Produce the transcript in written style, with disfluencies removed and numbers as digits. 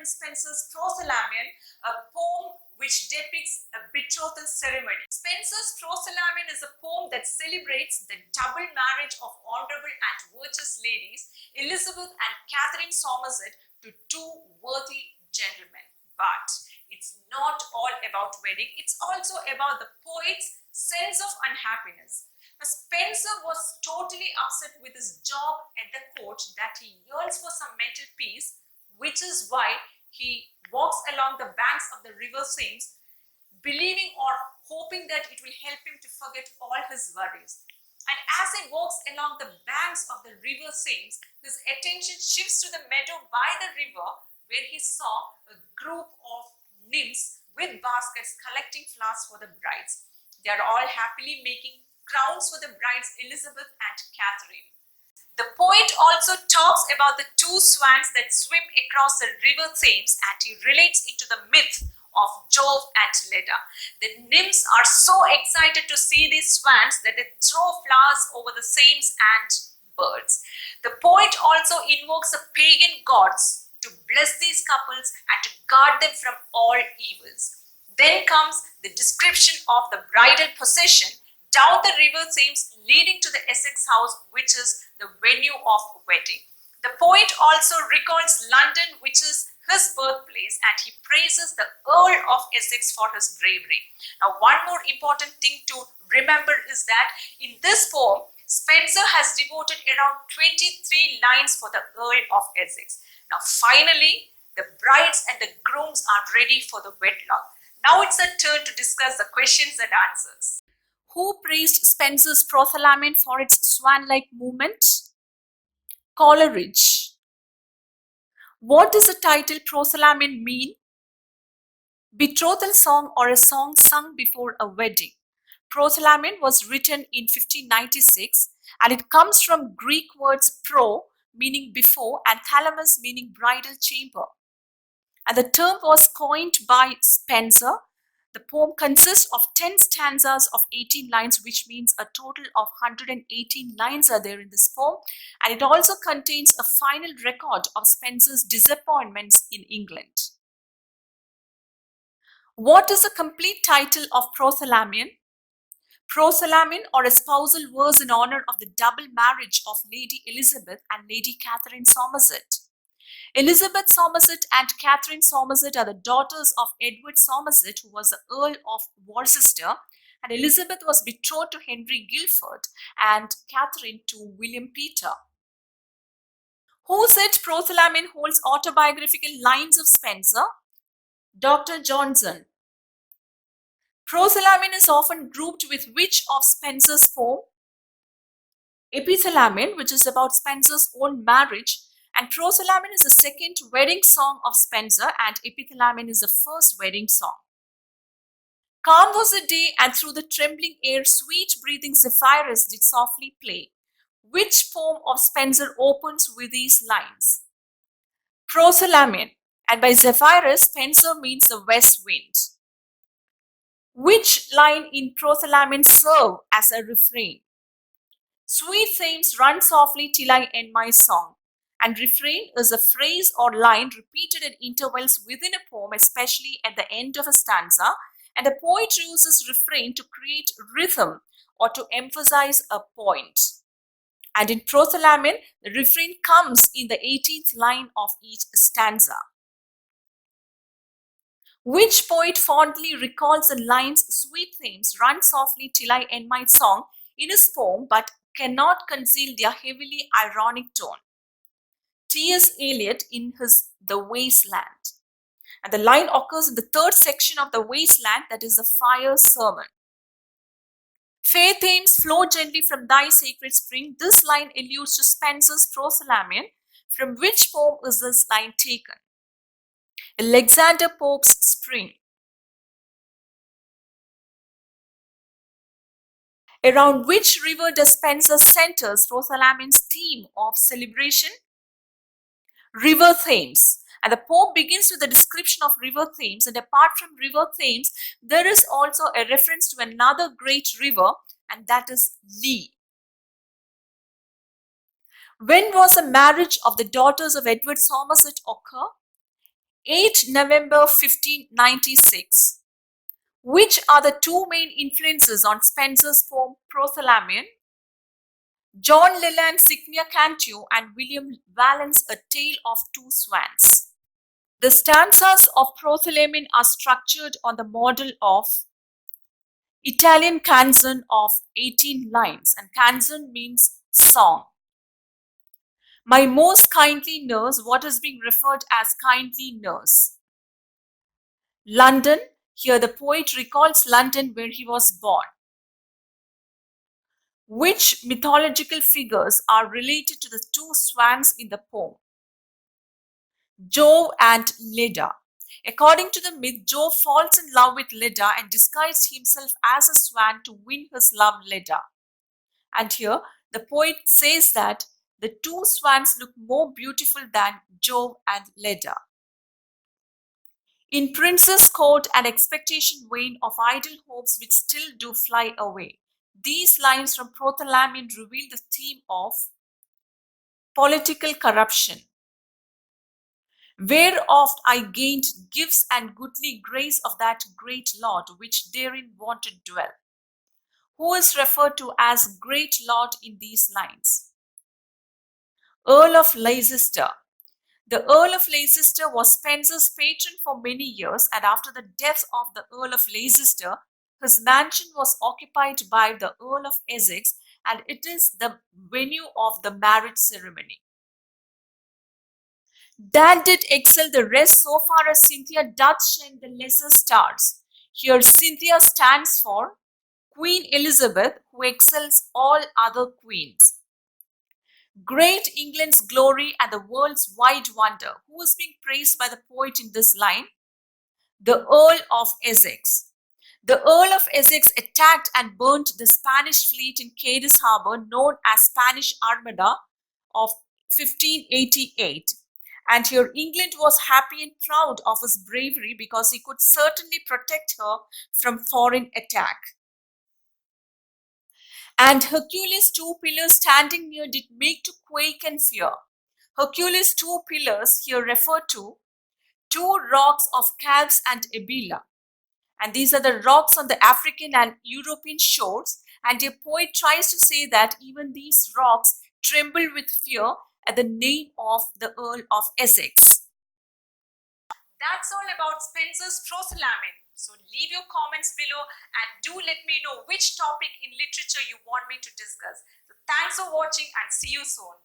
Edmund Spenser's Prothalamion, a poem which depicts a betrothal ceremony. Spenser's Prothalamion is a poem that celebrates the double marriage of honorable and virtuous ladies, Elizabeth and Catherine Somerset, to two worthy gentlemen. But it's not all about wedding, it's also about the poet's sense of unhappiness. Now, Spenser was totally upset with his job at the court that he yearns for some mental peace, which is why he walks along the banks of the river Thames, believing or hoping that it will help him to forget all his worries. And as he walks along the banks of the river Thames, his attention shifts to the meadow by the river where he saw a group of nymphs with baskets collecting flowers for the brides. They are all happily making crowns for the brides Elizabeth and Catherine. The poet also talks about the two swans that swim across the river Thames, and he relates it to the myth of Jove and Leda. The nymphs are so excited to see these swans that they throw flowers over the Thames and birds. The poet also invokes the pagan gods to bless these couples and to guard them from all evils. Then comes the description of the bridal procession down the river Thames leading to the Essex house, which is the venue of wedding. The poet also recalls London, which is his birthplace, and he praises the Earl of Essex for his bravery. Now, one more important thing to remember is that in this poem, Spenser has devoted around 23 lines for the Earl of Essex. Now, finally, the brides and the grooms are ready for the wedlock. Now it's a turn to discuss the questions and answers. Who praised Spenser's Prothalamion for its swan-like movement? Coleridge. What does the title Prothalamion mean? Betrothal song or a song sung before a wedding. Prothalamion was written in 1596 and it comes from Greek words pro meaning before and thalamus meaning bridal chamber. And the term was coined by Spenser. The poem consists of 10 stanzas of 18 lines, which means a total of 118 lines are there in this poem. And it also contains a final record of Spenser's disappointments in England. What is the complete title of Prothalamion? Prothalamion, or a spousal verse in honor of the double marriage of Lady Elizabeth and Lady Catherine Somerset. Elizabeth Somerset and Catherine Somerset are the daughters of Edward Somerset, who was the Earl of Worcester, and Elizabeth was betrothed to Henry Guilford and Catherine to William Peter. Who said Prothalamion holds autobiographical lines of Spenser? Dr. Johnson. Prothalamion is often grouped with which of Spenser's poem? Epithalamion, which is about Spenser's own marriage, and Prothalamion is the second wedding song of Spenser, and Epithalamion is the first wedding song. Calm was the day, and through the trembling air, sweet-breathing Zephyrus did softly play. Which poem of Spenser opens with these lines? Prothalamion, and by Zephyrus, Spenser means the west wind. Which line in Prothalamion serve as a refrain? Sweet Thames, run softly till I end my song. And refrain is a phrase or line repeated at intervals within a poem, especially at the end of a stanza, and the poet uses refrain to create rhythm or to emphasize a point. And in Prothalamion, the refrain comes in the 18th line of each stanza. Which poet fondly recalls the lines "Sweet Thames, run softly till I end my song" in his poem, but cannot conceal their heavily ironic tone? T.S. Eliot in his The Wasteland. And the line occurs in the third section of The Wasteland, that is the fire sermon. Fair Thames, flow gently from thy sacred spring. This line alludes to Spenser's Prothalamion. From which poem is this line taken? Alexander Pope's Spring. Around which river does Spenser centers Prothalamion's theme of celebration? River Thames. And the poem begins with a description of River Thames, and apart from River Thames, there is also a reference to another great river, and that is Lee. When was the marriage of the daughters of Edward Somerset occur? 8 November 1596. Which are the two main influences on Spenser's poem Prothalamion? John Leland's Signia Cantu and William Vallen's A Tale of Two Swans. The stanzas of Prothalamion are structured on the model of Italian canzone of 18 lines, and canzone means song. My most kindly nurse, what is being referred as kindly nurse? London, here the poet recalls London where he was born. Which mythological figures are related to the two swans in the poem? Jove and Leda. According to the myth, Jove falls in love with Leda and disguises himself as a swan to win his love Leda. And here the poet says that the two swans look more beautiful than Jove and Leda. In Prince's court and expectation wane of idle hopes which still do fly away. These lines from Prothalamion reveal the theme of political corruption. Whereof I gained gifts and goodly grace of that great Lord which therein wanted dwell. Who is referred to as great Lord in these lines? Earl of Leicester. The Earl of Leicester was Spenser's patron for many years, and after the death of the Earl of Leicester, his mansion was occupied by the Earl of Essex, and it is the venue of the marriage ceremony. Dan did excel the rest so far as Cynthia doth shine the lesser stars. Here Cynthia stands for Queen Elizabeth, who excels all other queens. Great England's glory and the world's wide wonder. Who is being praised by the poet in this line? The Earl of Essex. The Earl of Essex attacked and burnt the Spanish fleet in Cadiz Harbour, known as Spanish Armada, of 1588. And here England was happy and proud of his bravery because he could certainly protect her from foreign attack. And Hercules' two pillars standing near did make to quake and fear. Hercules' two pillars here refer to two rocks of Calves and Ebila. And these are the rocks on the African and European shores. And a poet tries to say that even these rocks tremble with fear at the name of the Earl of Essex. That's all about Spenser's Prothalamion. So leave your comments below and do let me know which topic in literature you want me to discuss. So thanks for watching and see you soon.